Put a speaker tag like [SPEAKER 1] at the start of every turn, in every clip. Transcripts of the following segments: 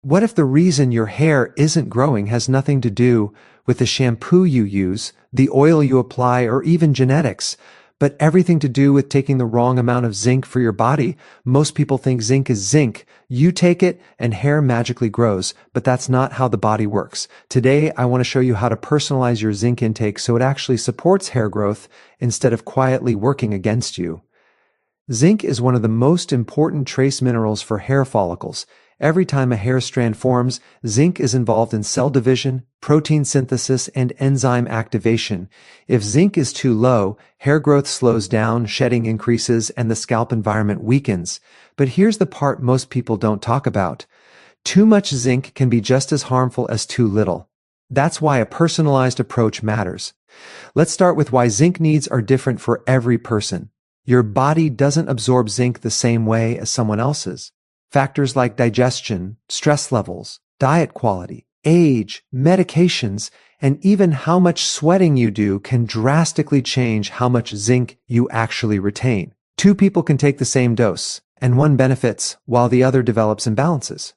[SPEAKER 1] What if the reason your hair isn't growing has nothing to do with the shampoo you use, the oil you apply, or even genetics, but everything to do with taking the wrong amount of zinc for your body? Most people think zinc is zinc. You take it and hair magically grows, but that's not how the body works. Today, I want to show you how to personalize your zinc intake so it actually supports hair growth instead of quietly working against you. Zinc is one of the most important trace minerals for hair follicles. Every time a hair strand forms, zinc is involved in cell division, protein synthesis, and enzyme activation. If zinc is too low, hair growth slows down, shedding increases, and the scalp environment weakens. But here's the part most people don't talk about. Too much zinc can be just as harmful as too little. That's why a personalized approach matters. Let's start with why zinc needs are different for every person. Your body doesn't absorb zinc the same way as someone else's. Factors like digestion, stress levels, diet quality, age, medications, and even how much sweating you do can drastically change how much zinc you actually retain. Two people can take the same dose, and one benefits while the other develops imbalances.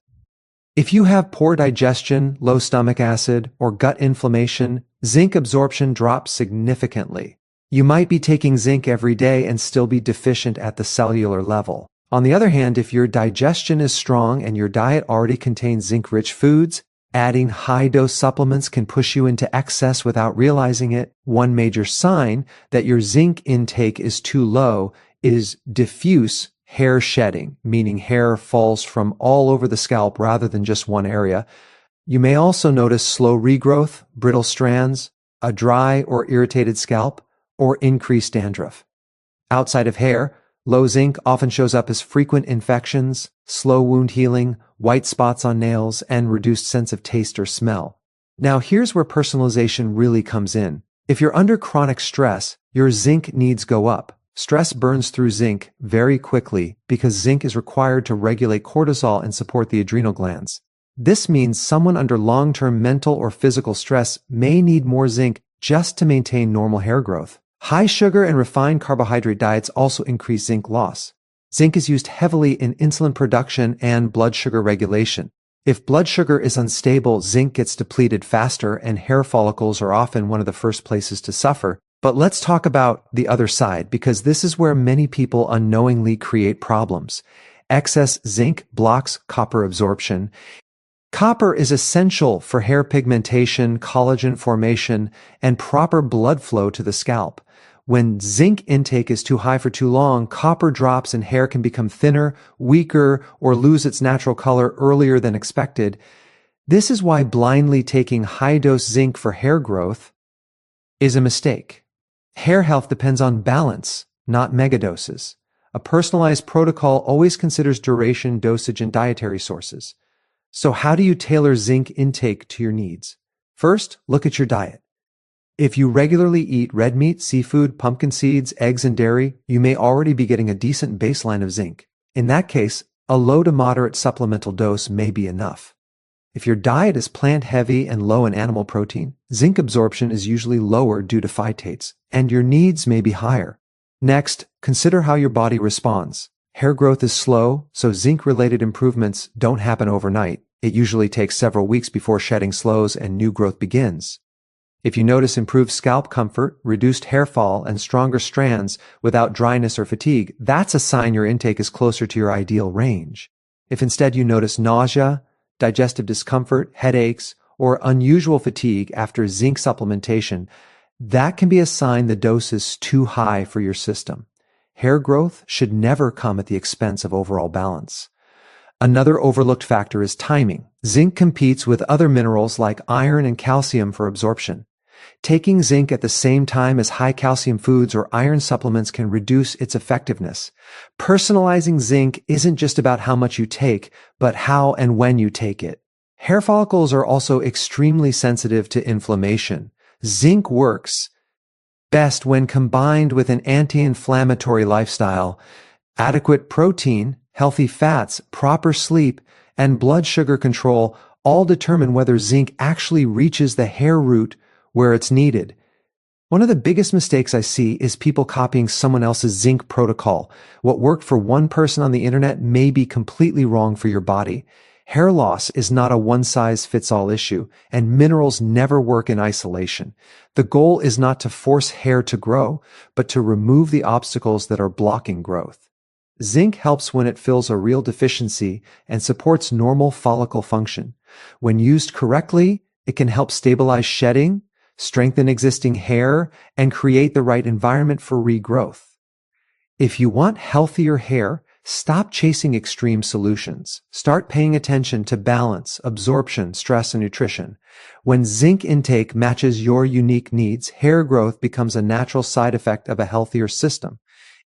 [SPEAKER 1] If you have poor digestion, low stomach acid, or gut inflammation, zinc absorption drops significantly. You might be taking zinc every day and still be deficient at the cellular level. On the other hand, if your digestion is strong and your diet already contains zinc-rich foods, adding high-dose supplements can push you into excess without realizing it. One major sign that your zinc intake is too low is diffuse hair shedding, meaning hair falls from all over the scalp rather than just one area. You may also notice slow regrowth, brittle strands, a dry or irritated scalp, or increased dandruff. Outside of hair, low zinc often shows up as frequent infections, slow wound healing, white spots on nails, and reduced sense of taste or smell. Now here's where personalization really comes in. If you're under chronic stress, your zinc needs go up. Stress burns through zinc very quickly because zinc is required to regulate cortisol and support the adrenal glands. This means someone under long-term mental or physical stress may need more zinc just to maintain normal hair growth. High sugar and refined carbohydrate diets also increase zinc loss. Zinc is used heavily in insulin production and blood sugar regulation. If blood sugar is unstable, zinc gets depleted faster, and hair follicles are often one of the first places to suffer. But let's talk about the other side, because this is where many people unknowingly create problems. Excess zinc blocks copper absorption. Copper is essential for hair pigmentation, collagen formation, and proper blood flow to the scalp. When zinc intake is too high for too long, copper drops and hair can become thinner, weaker, or lose its natural color earlier than expected. This is why blindly taking high-dose zinc for hair growth is a mistake. Hair health depends on balance, not megadoses. A personalized protocol always considers duration, dosage, and dietary sources. So how do you tailor zinc intake to your needs? First, look at your diet. If you regularly eat red meat, seafood, pumpkin seeds, eggs, and dairy, you may already be getting a decent baseline of zinc. In that case, a low to moderate supplemental dose may be enough. If your diet is plant-heavy and low in animal protein, zinc absorption is usually lower due to phytates, and your needs may be higher. Next, consider how your body responds. Hair growth is slow, so zinc-related improvements don't happen overnight. It usually takes several weeks before shedding slows and new growth begins. If you notice improved scalp comfort, reduced hair fall, and stronger strands without dryness or fatigue, that's a sign your intake is closer to your ideal range. If instead you notice nausea, digestive discomfort, headaches, or unusual fatigue after zinc supplementation, that can be a sign the dose is too high for your system. Hair growth should never come at the expense of overall balance. Another overlooked factor is timing. Zinc competes with other minerals like iron and calcium for absorption. Taking zinc at the same time as high calcium foods or iron supplements can reduce its effectiveness. Personalizing zinc isn't just about how much you take, but how and when you take it. Hair follicles are also extremely sensitive to inflammation. Zinc works best when combined with an anti-inflammatory lifestyle. Adequate protein, healthy fats, proper sleep, and blood sugar control all determine whether zinc actually reaches the hair root where it's needed. One of the biggest mistakes I see is people copying someone else's zinc protocol. What worked for one person on the internet may be completely wrong for your body. Hair loss is not a one-size-fits-all issue, and minerals never work in isolation. The goal is not to force hair to grow, but to remove the obstacles that are blocking growth. Zinc helps when it fills a real deficiency and supports normal follicle function. When used correctly, it can help stabilize shedding, strengthen existing hair, and create the right environment for regrowth. If you want healthier hair, stop chasing extreme solutions. Start paying attention to balance, absorption, stress, and nutrition. When zinc intake matches your unique needs, hair growth becomes a natural side effect of a healthier system.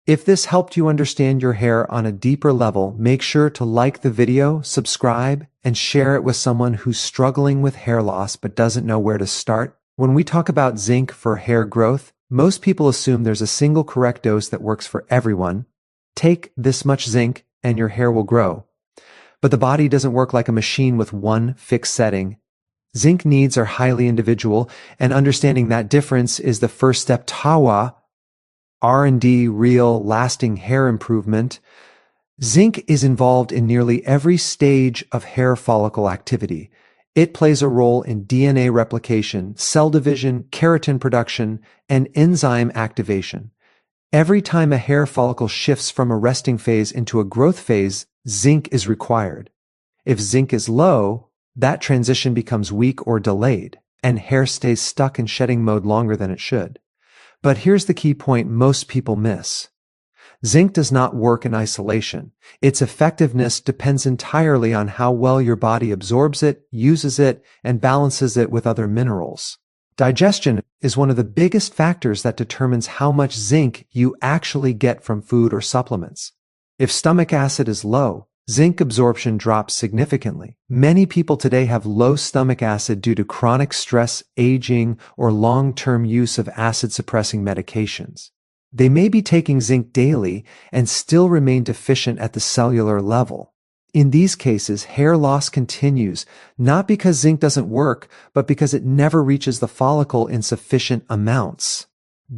[SPEAKER 1] If this helped you understand your hair on a deeper level, make sure to like the video, subscribe, and share it with someone who's struggling with hair loss but doesn't know where to start. When we talk about zinc for hair growth, most people assume there's a single correct dose that works for everyone. Take this much zinc and your hair will grow. But the body doesn't work like a machine with one fixed setting. Zinc needs are highly individual, and understanding that difference is the first step toward R&D, real, lasting hair improvement. Zinc is involved in nearly every stage of hair follicle activity. It plays a role in DNA replication, cell division, keratin production, and enzyme activation. Every time a hair follicle shifts from a resting phase into a growth phase, zinc is required. If zinc is low, that transition becomes weak or delayed, and hair stays stuck in shedding mode longer than it should. But here's the key point most people miss. Zinc does not work in isolation. Its effectiveness depends entirely on how well your body absorbs it, uses it, and balances it with other minerals. Digestion is one of the biggest factors that determines how much zinc you actually get from food or supplements. If stomach acid is low, zinc absorption drops significantly. Many people today have low stomach acid due to chronic stress, aging, or long-term use of acid-suppressing medications. They may be taking zinc daily and still remain deficient at the cellular level. In these cases, hair loss continues, not because zinc doesn't work, but because it never reaches the follicle in sufficient amounts.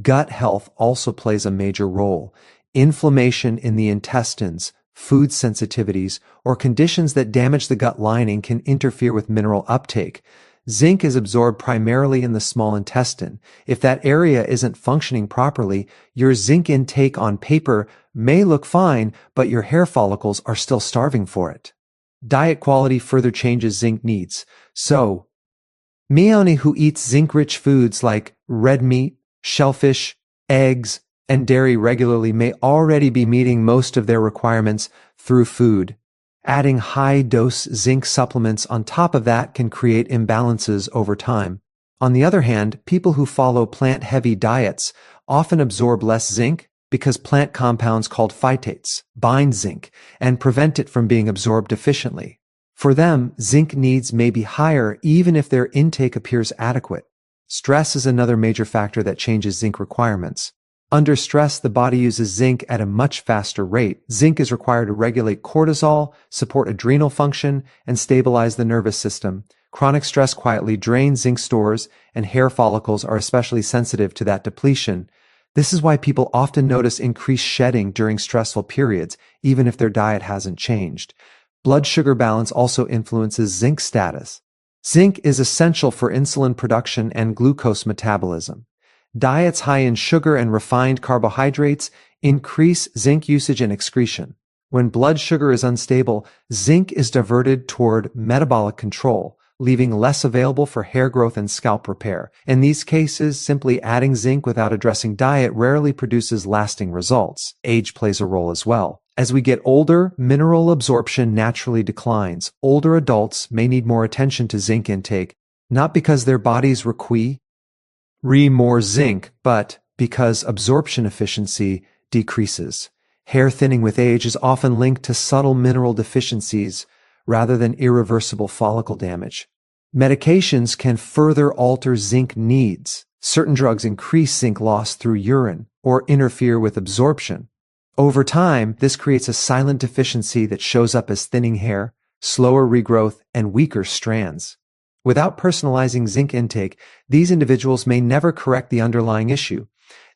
[SPEAKER 1] Gut health also plays a major role. Inflammation in the intestines, food sensitivities, or conditions that damage the gut lining can interfere with mineral uptake. Zinc is absorbed primarily in the small intestine. If that area isn't functioning properly, your zinc intake on paper may look fine, but your hair follicles are still starving for it. Diet quality further changes zinc needs. So, Mione who eats zinc-rich foods like red meat, shellfish, eggs, and dairy regularly may already be meeting most of their requirements through food. Adding high-dose zinc supplements on top of that can create imbalances over time. On the other hand, people who follow plant-heavy diets often absorb less zinc because plant compounds called phytates bind zinc and prevent it from being absorbed efficiently. For them, zinc needs may be higher even if their intake appears adequate. Stress is another major factor that changes zinc requirements. Under stress, the body uses zinc at a much faster rate. Zinc is required to regulate cortisol, support adrenal function, and stabilize the nervous system. Chronic stress quietly drains zinc stores, and hair follicles are especially sensitive to that depletion. This is why people often notice increased shedding during stressful periods, even if their diet hasn't changed. Blood sugar balance also influences zinc status. Zinc is essential for insulin production and glucose metabolism. Diets high in sugar and refined carbohydrates increase zinc usage and excretion. When blood sugar is unstable, zinc is diverted toward metabolic control, leaving less available for hair growth and scalp repair. In these cases, simply adding zinc without addressing diet rarely produces lasting results. Age plays a role as well. As we get older, mineral absorption naturally declines. Older adults may need more attention to zinc intake, not because their bodies require more zinc, but because absorption efficiency decreases. Hair thinning with age is often linked to subtle mineral deficiencies rather than irreversible follicle damage. Medications can further alter zinc needs. Certain drugs increase zinc loss through urine or interfere with absorption. Over time, this creates a silent deficiency that shows up as thinning hair, slower regrowth, and weaker strands. Without personalizing zinc intake, these individuals may never correct the underlying issue.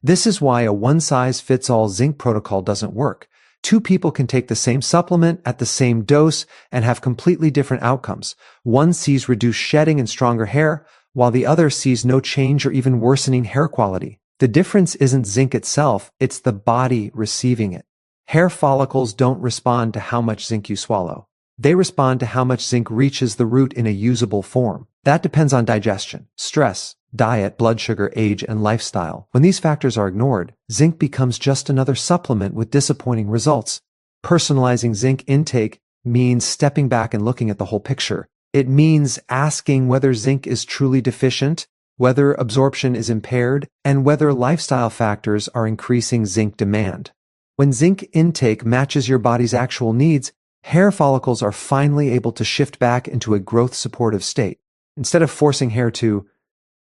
[SPEAKER 1] This is why a one-size-fits-all zinc protocol doesn't work. Two people can take the same supplement at the same dose and have completely different outcomes. One sees reduced shedding and stronger hair, while the other sees no change or even worsening hair quality. The difference isn't zinc itself, it's the body receiving it. Hair follicles don't respond to how much zinc you swallow. They respond to how much zinc reaches the root in a usable form. That depends on digestion, stress, diet, blood sugar, age, and lifestyle. When these factors are ignored, zinc becomes just another supplement with disappointing results. Personalizing zinc intake means stepping back and looking at the whole picture. It means asking whether zinc is truly deficient, whether absorption is impaired, and whether lifestyle factors are increasing zinc demand. When zinc intake matches your body's actual needs, hair follicles are finally able to shift back into a growth-supportive state. Instead of forcing hair to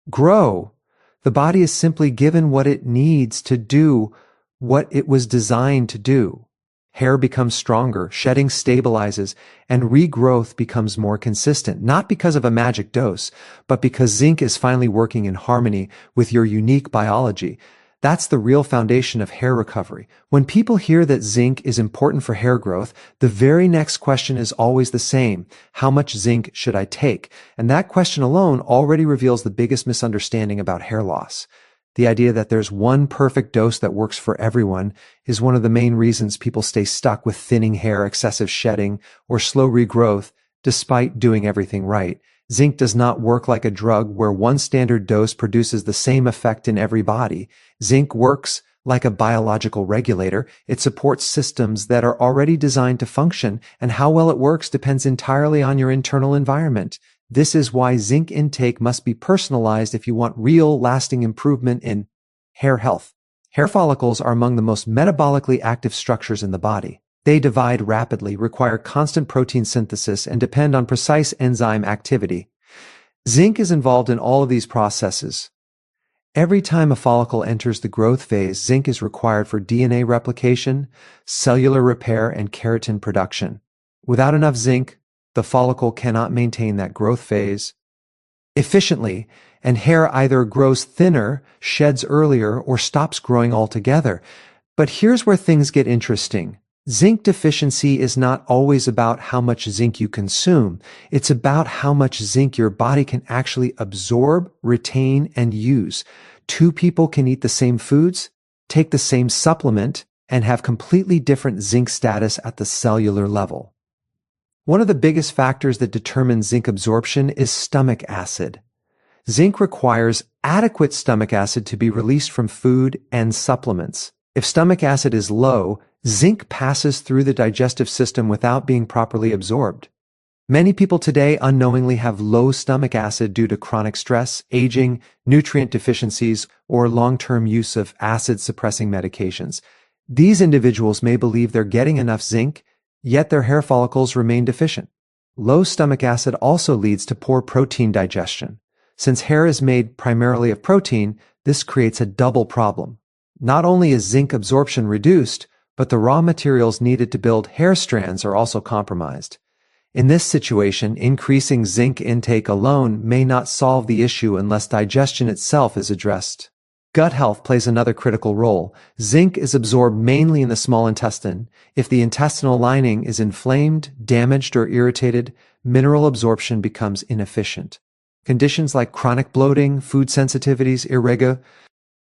[SPEAKER 1] grow, the body is simply given what it needs to do what it was designed to do. Hair becomes stronger, shedding stabilizes, and regrowth becomes more consistent, not because of a magic dose, but because zinc is finally working in harmony with your unique biology. That's the real foundation of hair recovery. When people hear that zinc is important for hair growth, the very next question is always the same. How much zinc should I take? And that question alone already reveals the biggest misunderstanding about hair loss. The idea that there's one perfect dose that works for everyone is one of the main reasons people stay stuck with thinning hair, excessive shedding, or slow regrowth despite doing everything right. Zinc does not work like a drug where one standard dose produces the same effect in every body. Zinc works like a biological regulator. It supports systems that are already designed to function, and how well it works depends entirely on your internal environment. This is why zinc intake must be personalized if you want real, lasting improvement in hair health. Hair follicles are among the most metabolically active structures in the body. They divide rapidly, require constant protein synthesis, and depend on precise enzyme activity. Zinc is involved in all of these processes. Every time a follicle enters the growth phase, zinc is required for DNA replication, cellular repair, and keratin production. Without enough zinc, the follicle cannot maintain that growth phase efficiently, and hair either grows thinner, sheds earlier, or stops growing altogether. But here's where things get interesting. Zinc deficiency is not always about how much zinc you consume. It's about how much zinc your body can actually absorb, retain, and use. Two people can eat the same foods, take the same supplement, and have completely different zinc status at the cellular level. One of the biggest factors that determines zinc absorption is stomach acid. Zinc requires adequate stomach acid to be released from food and supplements. If stomach acid is low, zinc passes through the digestive system without being properly absorbed. Many people today unknowingly have low stomach acid due to chronic stress, aging, nutrient deficiencies, or long-term use of acid-suppressing medications. These individuals may believe they're getting enough zinc, yet their hair follicles remain deficient. Low stomach acid also leads to poor protein digestion. Since hair is made primarily of protein, this creates a double problem. Not only is zinc absorption reduced, but the raw materials needed to build hair strands are also compromised. In this situation, increasing zinc intake alone may not solve the issue unless digestion itself is addressed. Gut health plays another critical role. Zinc is absorbed mainly in the small intestine. If the intestinal lining is inflamed, damaged, or irritated, mineral absorption becomes inefficient. Conditions like chronic bloating, food sensitivities, irregular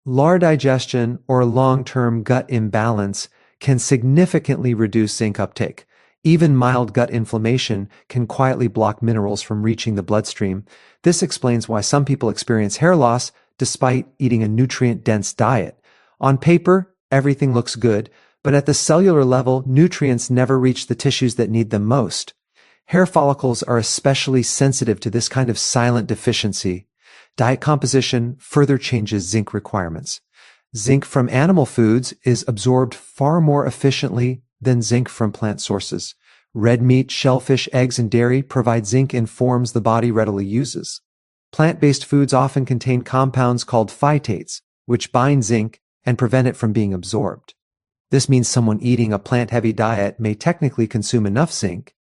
[SPEAKER 1] digestion, or long-term gut imbalance can significantly reduce zinc uptake. Even mild gut inflammation can quietly block minerals from reaching the bloodstream. This explains why some people experience hair loss despite eating a nutrient-dense diet. On paper, everything looks good, but at the cellular level, nutrients never reach the tissues that need them most. Hair follicles are especially sensitive to this kind of silent deficiency. Diet composition further changes zinc requirements. Zinc from animal foods is absorbed far more efficiently than zinc from plant sources. Red meat, shellfish, eggs, and dairy provide zinc in forms the body readily uses. Plant-based foods often contain compounds called phytates, which bind zinc and prevent it from being absorbed. This means someone eating a plant-heavy diet may technically consume enough zinc,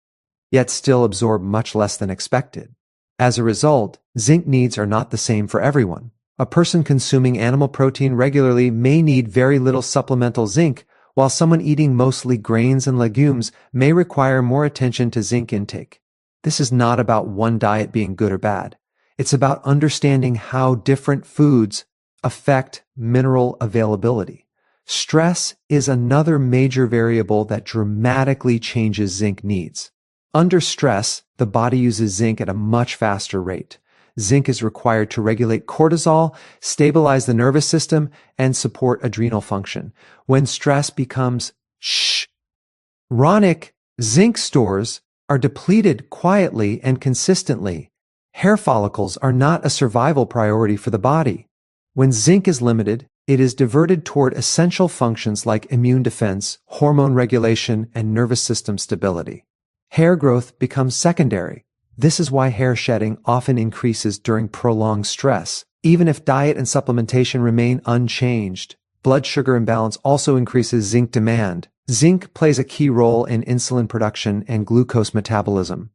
[SPEAKER 1] yet still absorb much less than expected. As a result, zinc needs are not the same for everyone. A person consuming animal protein regularly may need very little supplemental zinc, while someone eating mostly grains and legumes may require more attention to zinc intake. This is not about one diet being good or bad. It's about understanding how different foods affect mineral availability. Stress is another major variable that dramatically changes zinc needs. Under stress, the body uses zinc at a much faster rate. Zinc is required to regulate cortisol, stabilize the nervous system, and support adrenal function. When stress becomes chronic, zinc stores are depleted quietly and consistently. Hair follicles are not a survival priority for the body. When zinc is limited, it is diverted toward essential functions like immune defense, hormone regulation, and nervous system stability. Hair growth becomes secondary. This is why hair shedding often increases during prolonged stress, even if diet and supplementation remain unchanged. Blood sugar imbalance also increases zinc demand. Zinc plays a key role in insulin production and glucose metabolism.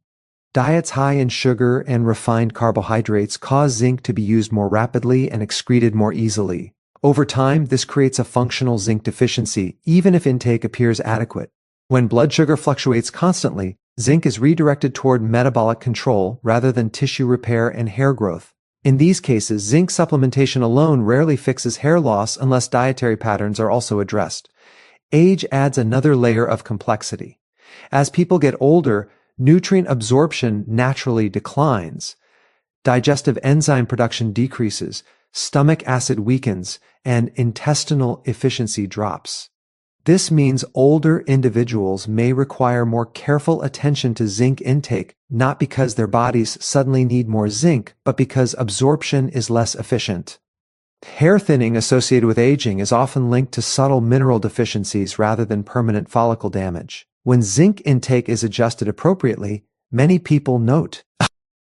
[SPEAKER 1] Diets high in sugar and refined carbohydrates cause zinc to be used more rapidly and excreted more easily. Over time, this creates a functional zinc deficiency, even if intake appears adequate. When blood sugar fluctuates constantly, zinc is redirected toward metabolic control rather than tissue repair and hair growth. In these cases, zinc supplementation alone rarely fixes hair loss unless dietary patterns are also addressed. Age adds another layer of complexity. As people get older, nutrient absorption naturally declines. Digestive enzyme production decreases, stomach acid weakens, and intestinal efficiency drops. This means older individuals may require more careful attention to zinc intake, not because their bodies suddenly need more zinc, but because absorption is less efficient. Hair thinning associated with aging is often linked to subtle mineral deficiencies rather than permanent follicle damage. When zinc intake is adjusted appropriately, many people note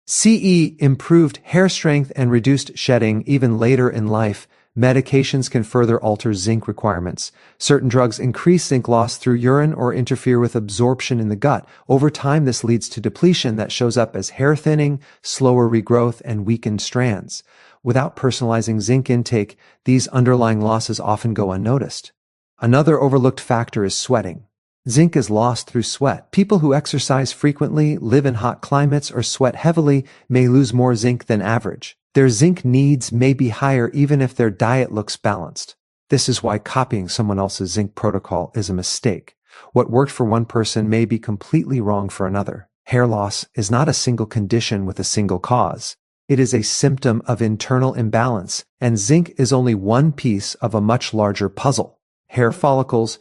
[SPEAKER 1] CE improved hair strength and reduced shedding even later in life. Medications can further alter zinc requirements. Certain drugs increase zinc loss through urine or interfere with absorption in the gut. Over time, this leads to depletion that shows up as hair thinning, slower regrowth, and weakened strands. Without personalizing zinc intake, these underlying losses often go unnoticed. Another overlooked factor is sweating. Zinc is lost through sweat. People who exercise frequently, live in hot climates, or sweat heavily may lose more zinc than average. Their zinc needs may be higher even if their diet looks balanced. This is why copying someone else's zinc protocol is a mistake. What worked for one person may be completely wrong for another. Hair loss is not a single condition with a single cause. It is a symptom of internal imbalance, and zinc is only one piece of a much larger puzzle. Hair follicles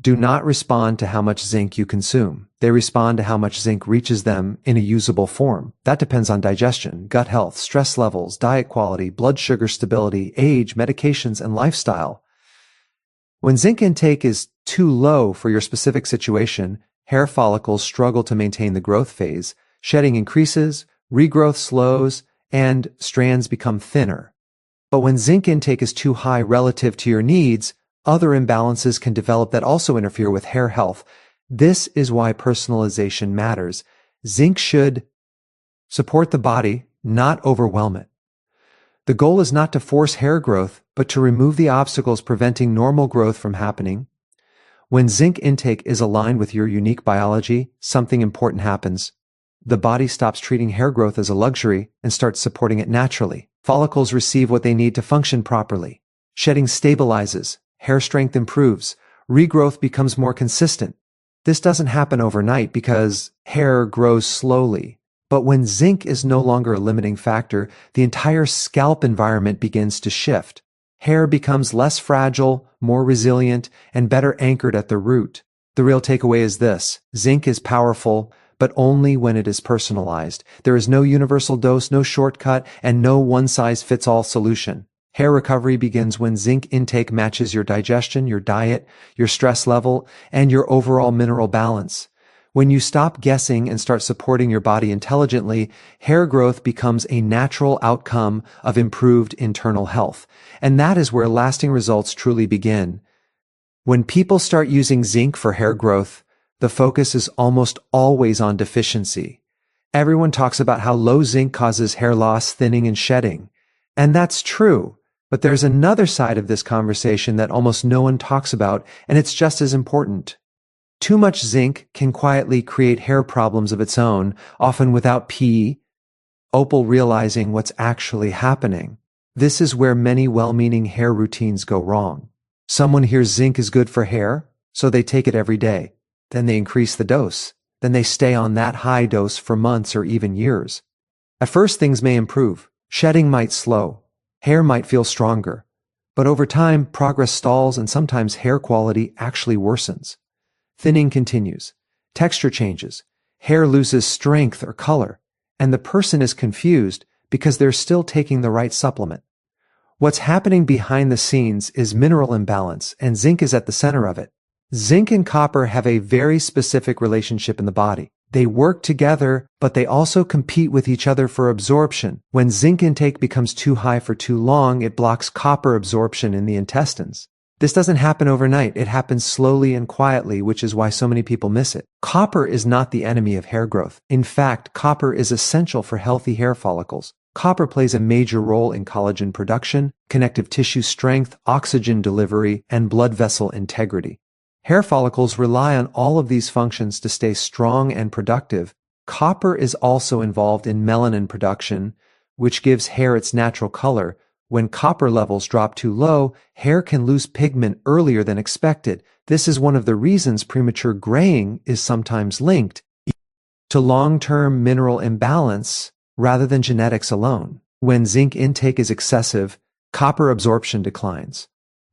[SPEAKER 1] do not respond to how much zinc you consume. They respond to how much zinc reaches them in a usable form. That depends on digestion, gut health, stress levels, diet quality, blood sugar stability, age, medications, and lifestyle. When zinc intake is too low for your specific situation, hair follicles struggle to maintain the growth phase, shedding increases, regrowth slows, and strands become thinner. But when zinc intake is too high relative to your needs, other imbalances can develop that also interfere with hair health. This is why personalization matters. Zinc should support the body, not overwhelm it. The goal is not to force hair growth, but to remove the obstacles preventing normal growth from happening. When zinc intake is aligned with your unique biology, something important happens. The body stops treating hair growth as a luxury and starts supporting it naturally. Follicles receive what they need to function properly. Shedding stabilizes. Hair strength improves. Regrowth becomes more consistent. This doesn't happen overnight because hair grows slowly. But when zinc is no longer a limiting factor, the entire scalp environment begins to shift. Hair becomes less fragile, more resilient, and better anchored at the root. The real takeaway is this: zinc is powerful, but only when it is personalized. There is no universal dose, no shortcut, and no one-size-fits-all solution. Hair recovery begins when zinc intake matches your digestion, your diet, your stress level, and your overall mineral balance. When you stop guessing and start supporting your body intelligently, hair growth becomes a natural outcome of improved internal health. And that is where lasting results truly begin. When people start using zinc for hair growth, the focus is almost always on deficiency. Everyone talks about how low zinc causes hair loss, thinning, and shedding. And that's true. But there's another side of this conversation that almost no one talks about, and it's just as important. Too much zinc can quietly create hair problems of its own, often without Opal realizing what's actually happening. This is where many well-meaning hair routines go wrong. Someone hears zinc is good for hair, so they take it every day. Then they increase the dose. Then they stay on that high dose for months or even years. At first, things may improve. Shedding might slow. Hair might feel stronger. But over time, progress stalls and sometimes hair quality actually worsens. Thinning continues. Texture changes. Hair loses strength or color. And the person is confused because they're still taking the right supplement. What's happening behind the scenes is mineral imbalance, and zinc is at the center of it. Zinc and copper have a very specific relationship in the body. They work together, but they also compete with each other for absorption. When zinc intake becomes too high for too long, it blocks copper absorption in the intestines. This doesn't happen overnight. It happens slowly and quietly, which is why so many people miss it. Copper is not the enemy of hair growth. In fact, copper is essential for healthy hair follicles. Copper plays a major role in collagen production, connective tissue strength, oxygen delivery, and blood vessel integrity. Hair follicles rely on all of these functions to stay strong and productive. Copper is also involved in melanin production, which gives hair its natural color. When copper levels drop too low, hair can lose pigment earlier than expected. This is one of the reasons premature graying is sometimes linked to long-term mineral imbalance rather than genetics alone. When zinc intake is excessive, copper absorption declines.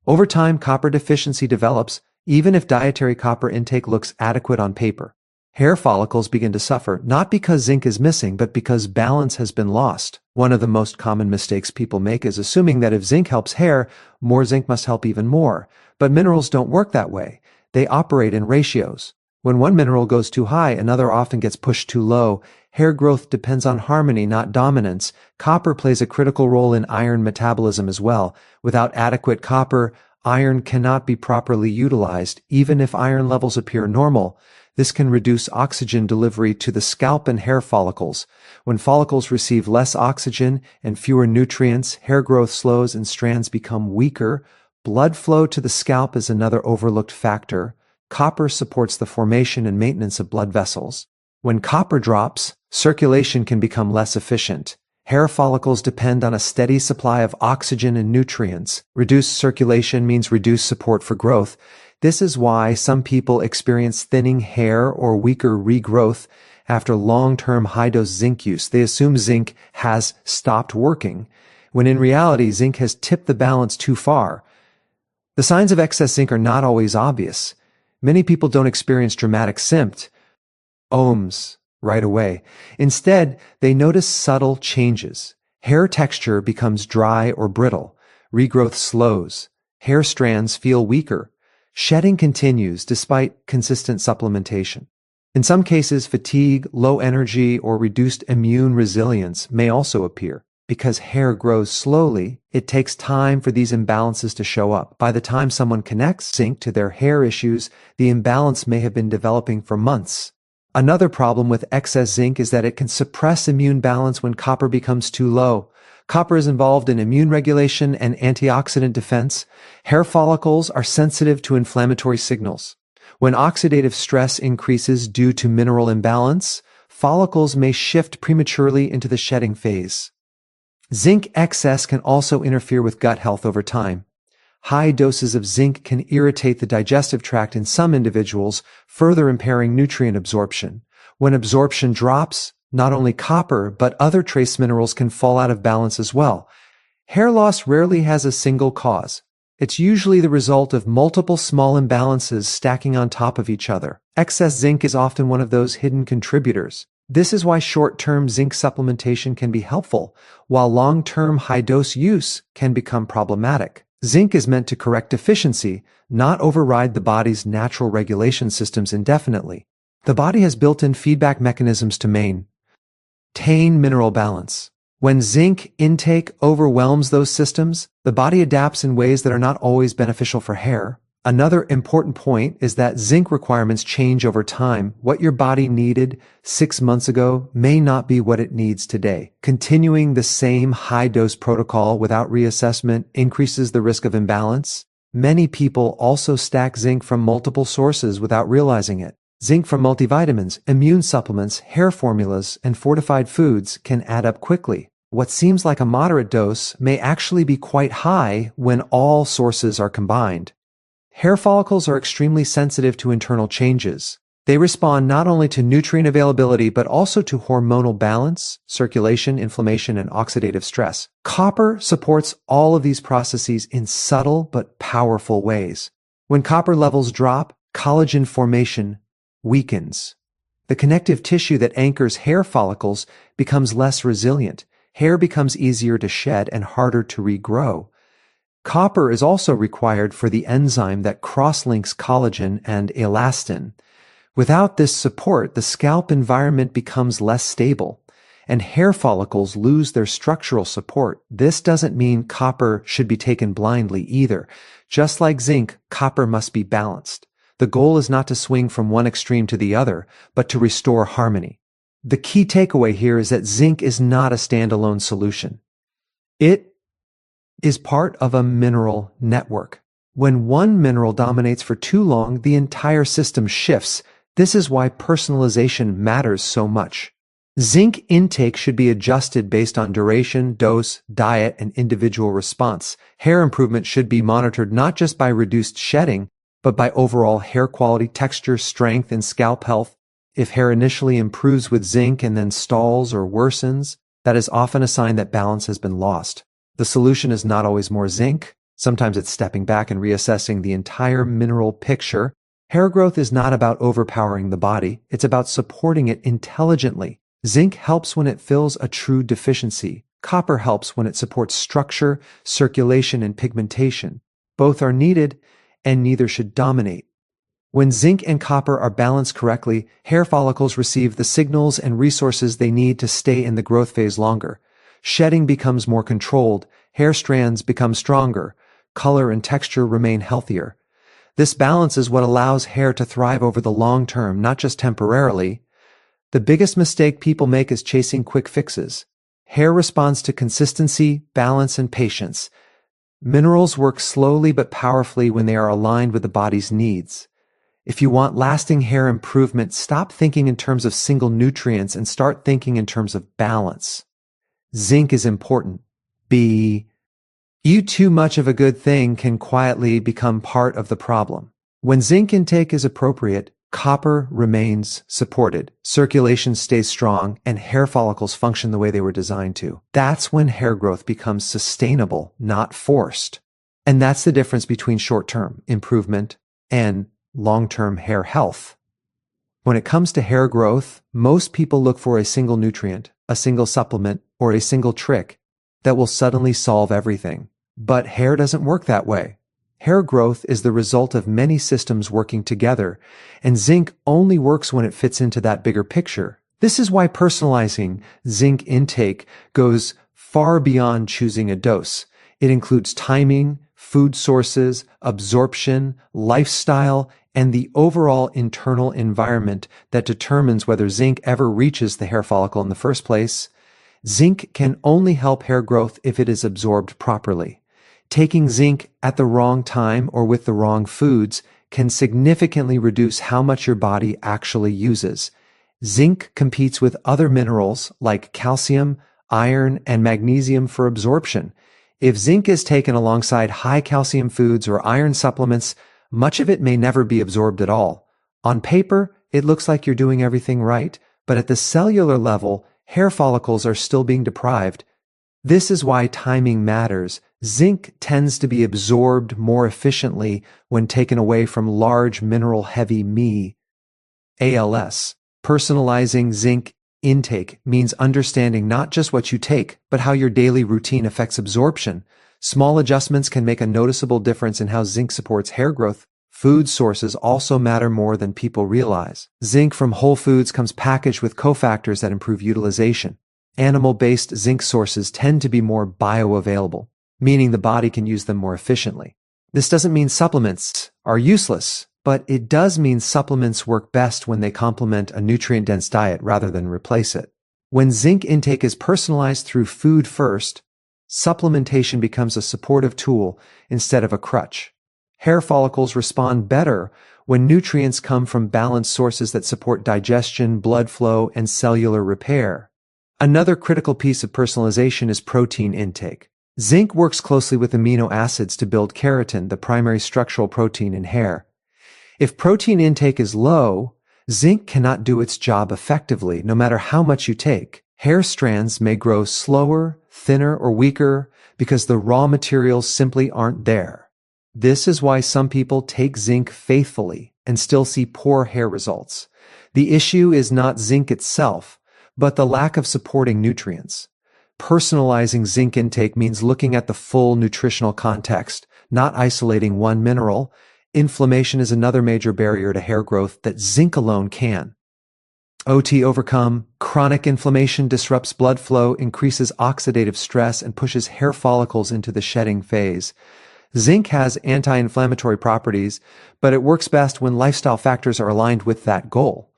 [SPEAKER 1] Over time, copper deficiency develops, even if dietary copper intake looks adequate on paper. Hair follicles begin to suffer, not because zinc is missing, but because balance has been lost. One of the most common mistakes people make is assuming that if zinc helps hair, more zinc must help even more. But minerals don't work that way. They operate in ratios. When one mineral goes too high, another often gets pushed too low. Hair growth depends on harmony, not dominance. Copper plays a critical role in iron metabolism as well. Without adequate copper, iron cannot be properly utilized, even if iron levels appear normal. This can reduce oxygen delivery to the scalp and hair follicles. When follicles receive less oxygen and fewer nutrients, hair growth slows and strands become weaker. Blood flow to the scalp is another overlooked factor. Copper supports the formation and maintenance of blood vessels. When copper drops, circulation can become less efficient. Hair follicles depend on a steady supply of oxygen and nutrients. Reduced circulation means reduced support for growth. This is why some people experience thinning hair or weaker regrowth after long-term high-dose zinc use. They assume zinc has stopped working, when in reality, zinc has tipped the balance too far. The signs of excess zinc are not always obvious. Many people don't experience dramatic symptoms right away. Instead, they notice subtle changes. Hair texture becomes dry or brittle. Regrowth slows. Hair strands feel weaker. Shedding continues despite consistent supplementation. In some cases, fatigue, low energy, or reduced immune resilience may also appear. Because hair grows slowly, it takes time for these imbalances to show up. By the time someone connects zinc to their hair issues, the imbalance may have been developing for months. Another problem with excess zinc is that it can suppress immune balance when copper becomes too low. Copper is involved in immune regulation and antioxidant defense. Hair follicles are sensitive to inflammatory signals. When oxidative stress increases due to mineral imbalance, follicles may shift prematurely into the shedding phase. Zinc excess can also interfere with gut health over time. High doses of zinc can irritate the digestive tract in some individuals, further impairing nutrient absorption. When absorption drops, not only copper, but other trace minerals can fall out of balance as well. Hair loss rarely has a single cause. It's usually the result of multiple small imbalances stacking on top of each other. Excess zinc is often one of those hidden contributors. This is why short-term zinc supplementation can be helpful, while long-term high-dose use can become problematic. Zinc is meant to correct deficiency, not override the body's natural regulation systems indefinitely. The body has built-in feedback mechanisms to maintain mineral balance. When zinc intake overwhelms those systems, the body adapts in ways that are not always beneficial for hair. Another important point is that zinc requirements change over time. What your body needed 6 months ago may not be what it needs today. Continuing the same high-dose protocol without reassessment increases the risk of imbalance. Many people also stack zinc from multiple sources without realizing it. Zinc from multivitamins, immune supplements, hair formulas, and fortified foods can add up quickly. What seems like a moderate dose may actually be quite high when all sources are combined. Hair follicles are extremely sensitive to internal changes. They respond not only to nutrient availability but also to hormonal balance, circulation, inflammation, and oxidative stress. Copper supports all of these processes in subtle but powerful ways. When copper levels drop, collagen formation weakens. The connective tissue that anchors hair follicles becomes less resilient. Hair becomes easier to shed and harder to regrow. Copper is also required for the enzyme that cross-links collagen and elastin. Without this support, the scalp environment becomes less stable, and hair follicles lose their structural support. This doesn't mean copper should be taken blindly either. Just like zinc, copper must be balanced. The goal is not to swing from one extreme to the other, but to restore harmony. The key takeaway here is that zinc is not a standalone solution. It is part of a mineral network. When one mineral dominates for too long, the entire system shifts. This is why personalization matters so much. Zinc intake should be adjusted based on duration, dose, diet, and individual response. Hair improvement should be monitored not just by reduced shedding, but by overall hair quality, texture, strength, and scalp health. If hair initially improves with zinc and then stalls or worsens, that is often a sign that balance has been lost. The solution is not always more zinc. Sometimes it's stepping back and reassessing the entire mineral picture. Hair growth is not about overpowering the body. It's about supporting it intelligently. Zinc helps when it fills a true deficiency. Copper helps when it supports structure, circulation, and pigmentation. Both are needed, and neither should dominate. When zinc and copper are balanced correctly, hair follicles receive the signals and resources they need to stay in the growth phase longer. Shedding becomes more controlled, hair strands become stronger, color and texture remain healthier. This balance is what allows hair to thrive over the long term, not just temporarily. The biggest mistake people make is chasing quick fixes. Hair responds to consistency, balance, and patience. Minerals work slowly but powerfully when they are aligned with the body's needs. If you want lasting hair improvement, stop thinking in terms of single nutrients and start thinking in terms of balance. Zinc is important. Too much of a good thing can quietly become part of the problem. When zinc intake is appropriate, copper remains supported, circulation stays strong, and hair follicles function the way they were designed to. That's when hair growth becomes sustainable, not forced. And that's the difference between short-term improvement and long-term hair health. When it comes to hair growth, most people look for a single nutrient, a single supplement, or a single trick that will suddenly solve everything. But hair doesn't work that way. Hair growth is the result of many systems working together, and zinc only works when it fits into that bigger picture. This is why personalizing zinc intake goes far beyond choosing a dose. It includes timing, food sources, absorption, lifestyle, and the overall internal environment that determines whether zinc ever reaches the hair follicle in the first place. Zinc can only help hair growth if it is absorbed properly. Taking zinc at the wrong time or with the wrong foods can significantly reduce how much your body actually uses. Zinc competes with other minerals like calcium, iron, and magnesium for absorption. If zinc is taken alongside high calcium foods or iron supplements, much of it may never be absorbed at all. On paper, it looks like you're doing everything right, but at the cellular level, hair follicles are still being deprived. This is why timing matters. Zinc tends to be absorbed more efficiently when taken away from large mineral-heavy ALS. Personalizing zinc intake means understanding not just what you take, but how your daily routine affects absorption. Small adjustments can make a noticeable difference in how zinc supports hair growth. Food sources also matter more than people realize. Zinc from whole foods comes packaged with cofactors that improve utilization. Animal-based zinc sources tend to be more bioavailable, meaning the body can use them more efficiently. This doesn't mean supplements are useless, but it does mean supplements work best when they complement a nutrient-dense diet rather than replace it. When zinc intake is personalized through food first, supplementation becomes a supportive tool instead of a crutch. Hair follicles respond better when nutrients come from balanced sources that support digestion, blood flow, and cellular repair. Another critical piece of personalization is protein intake. Zinc works closely with amino acids to build keratin, the primary structural protein in hair. If protein intake is low, zinc cannot do its job effectively, no matter how much you take. Hair strands may grow slower, thinner, or weaker because the raw materials simply aren't there. This is why some people take zinc faithfully and still see poor hair results. The issue is not zinc itself, but the lack of supporting nutrients. Personalizing zinc intake means looking at the full nutritional context, not isolating one mineral. Inflammation is another major barrier to hair growth that zinc alone can. Overcome. Chronic inflammation disrupts blood flow, increases oxidative stress, and pushes hair follicles into the shedding phase. Zinc has anti-inflammatory properties, but it works best when lifestyle factors are aligned with that goal.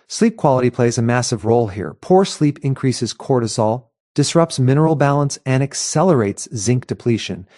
[SPEAKER 1] Sleep quality plays a massive role here. Poor sleep increases cortisol, disrupts mineral balance, and accelerates zinc depletion.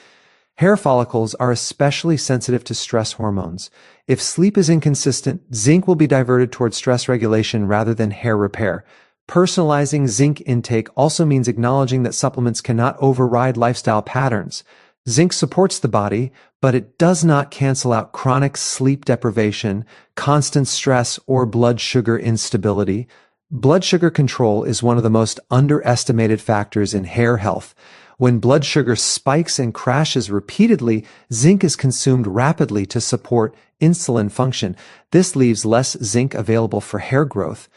[SPEAKER 1] Hair follicles are especially sensitive to stress hormones. If sleep is inconsistent, zinc will be diverted towards stress regulation rather than hair repair. Personalizing zinc intake also means acknowledging that supplements cannot override lifestyle patterns. Zinc supports the body, but it does not cancel out chronic sleep deprivation, constant stress, or blood sugar instability. Blood sugar control is one of the most underestimated factors in hair health. When blood sugar spikes and crashes repeatedly, zinc is consumed rapidly to support insulin function. This leaves less zinc available for hair growth.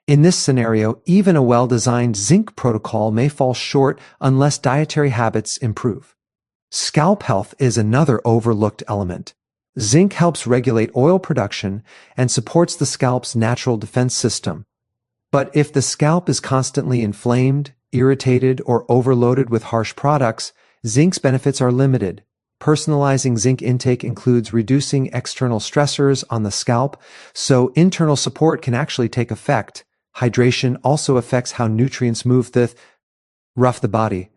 [SPEAKER 1] In this scenario, even a well-designed zinc protocol may fall short unless dietary habits improve. Scalp health is another overlooked element. Zinc helps regulate oil production and supports the scalp's natural defense system. But if the scalp is constantly inflamed, irritated, or overloaded with harsh products, zinc's benefits are limited. Personalizing zinc intake includes reducing external stressors on the scalp, so internal support can actually take effect. Hydration also affects how nutrients move through the body.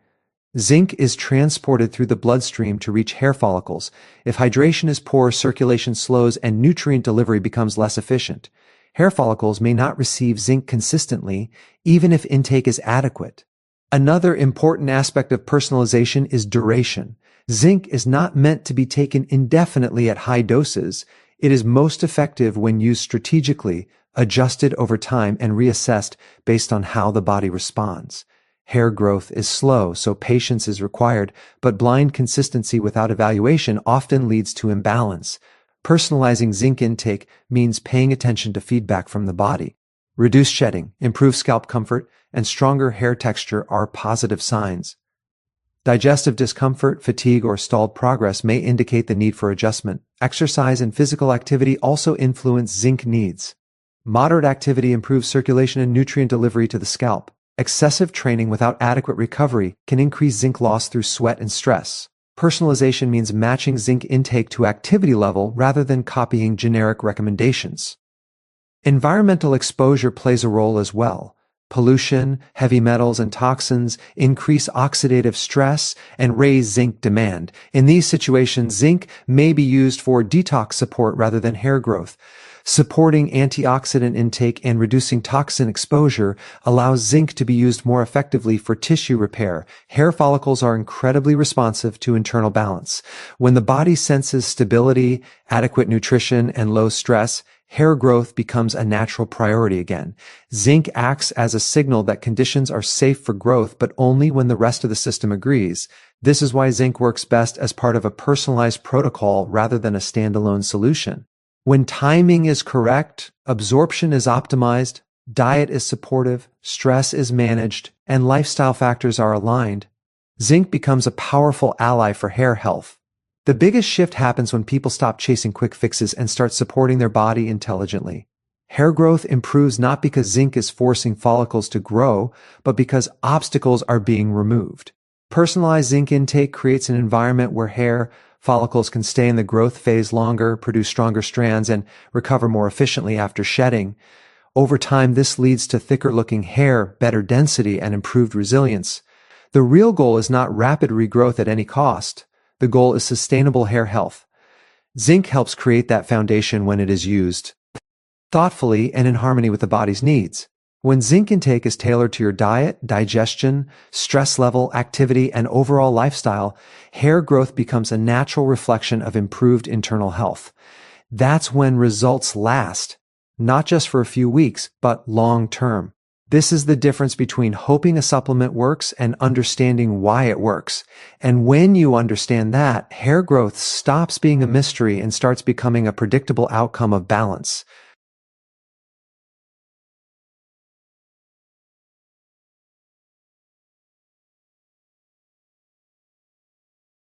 [SPEAKER 1] Zinc is transported through the bloodstream to reach hair follicles. If hydration is poor, circulation slows and nutrient delivery becomes less efficient. Hair follicles may not receive zinc consistently, even if intake is adequate. Another important aspect of personalization is duration. Zinc is not meant to be taken indefinitely at high doses. It is most effective when used strategically, adjusted over time, and reassessed based on how the body responds. Hair growth is slow, so patience is required, but blind consistency without evaluation often leads to imbalance. Personalizing zinc intake means paying attention to feedback from the body. Reduced shedding, improved scalp comfort, and stronger hair texture are positive signs. Digestive discomfort, fatigue, or stalled progress may indicate the need for adjustment. Exercise and physical activity also influence zinc needs. Moderate activity improves circulation and nutrient delivery to the scalp. Excessive training without adequate recovery can increase zinc loss through sweat and stress. Personalization means matching zinc intake to activity level rather than copying generic recommendations. Environmental exposure plays a role as well. Pollution, heavy metals, and toxins increase oxidative stress and raise zinc demand. In these situations, zinc may be used for detox support rather than hair growth. Supporting antioxidant intake and reducing toxin exposure allows zinc to be used more effectively for tissue repair. Hair follicles are incredibly responsive to internal balance. When the body senses stability, adequate nutrition, and low stress, hair growth becomes a natural priority again. Zinc acts as a signal that conditions are safe for growth, but only when the rest of the system agrees. This is why zinc works best as part of a personalized protocol rather than a standalone solution. When timing is correct, absorption is optimized, diet is supportive, stress is managed, and lifestyle factors are aligned, zinc becomes a powerful ally for hair health. The biggest shift happens when people stop chasing quick fixes and start supporting their body intelligently. Hair growth improves not because zinc is forcing follicles to grow, but because obstacles are being removed. Personalized zinc intake creates an environment where hair Follicles can stay in the growth phase longer, produce stronger strands, and recover more efficiently after shedding. Over time, this leads to thicker-looking hair, better density, and improved resilience. The real goal is not rapid regrowth at any cost. The goal is sustainable hair health. Zinc helps create that foundation when it is used thoughtfully and in harmony with the body's needs. When zinc intake is tailored to your diet, digestion, stress level, activity, and overall lifestyle, hair growth becomes a natural reflection of improved internal health. That's when results last, not just for a few weeks, but long term. This is the difference between hoping a supplement works and understanding why it works. And when you understand that, hair growth stops being a mystery and starts becoming a predictable outcome of balance.